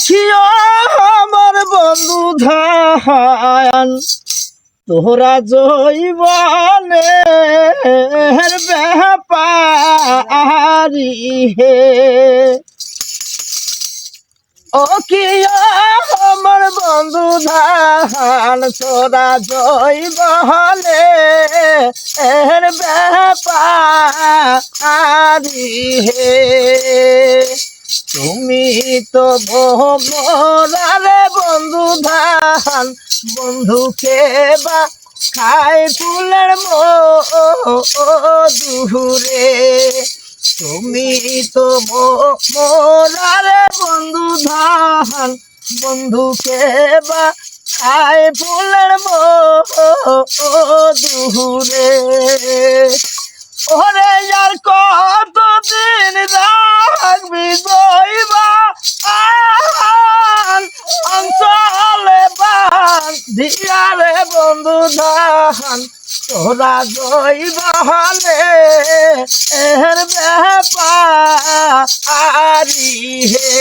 অখিও আমার বন্ধু ধান তোরা জৈবনের ব্যাপারি হে অখিও আমার বন্ধু ধান তোরা জৈবনে এর ব্যাপারি হে তুমি তো মোরারে বন্ধু ধান বন্ধুকে বা খায় ফুলের মধুরে তুমি তো মোরারে বন্ধু ধান বন্ধুকে বা খায় ফুলের মধুরে ওরে আর কতদিন রাখবি দইবা অঞ্চলে বান দিয়ারে বন্ধু ধান তোরা দইবালে এর ব্যাপারি হে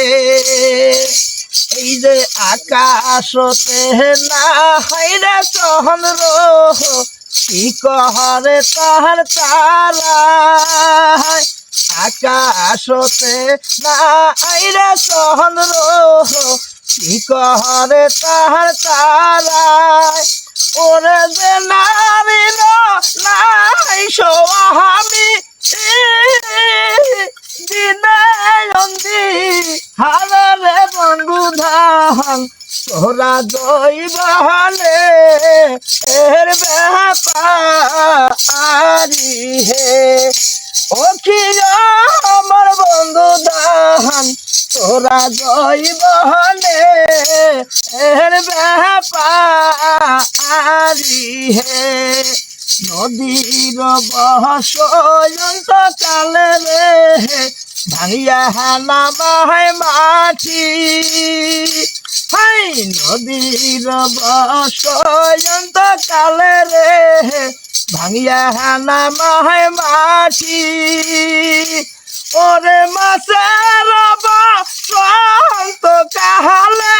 এই যে আকাশতে না হাইরে চন্দ্র কি কহরে তাহার তারা আকাশতে না আইরে চন্দ্র কি কহরে তাহার তারা ওরে যে নারী নাই সোহামি দিনে অন্দি হারে বন্ধু ধান তোরা দইবালে এর ব্যাপারি হে অখিও আমার বন্ধু ধান তোরা দইবালে এর ব্যাপারি হে নদীর বহসন্ত কালে রে ভাঙিয়া হানা মায় মাটি হাই নদীর বসন্ত কালে রে ভাঙিয়া হানা মায় মাটি ওরে মাছের বসন্ত কালে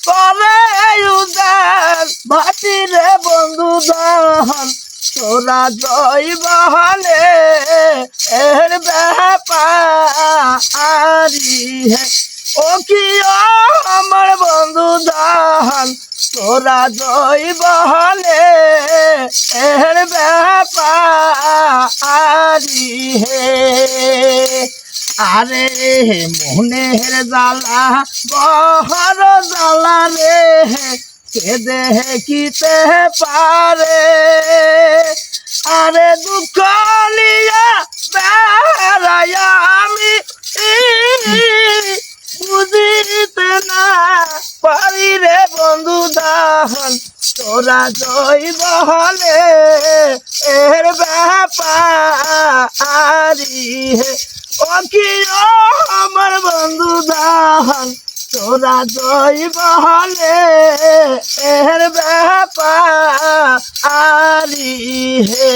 করে উদার ভাটি রে বন্ধু ধান তোরা জৈবনে এর ব্যাপারি হে অখিও আমার বন্ধু ধান তোরা জৈবনে এর ব্যাপারি হে আরে মনের জ্বালা বহর জ্বালা রে কে দেখিতে পারে আরে দুঃখ নিয়া বেড়াই আমি বুঝিতে না পারি রে বন্ধু ধান তোরা জৈবনে এর ব্যাপারি হে অখিও আমার বন্ধু ধান তোরা জৈবনে এর ব্যাপারি হে।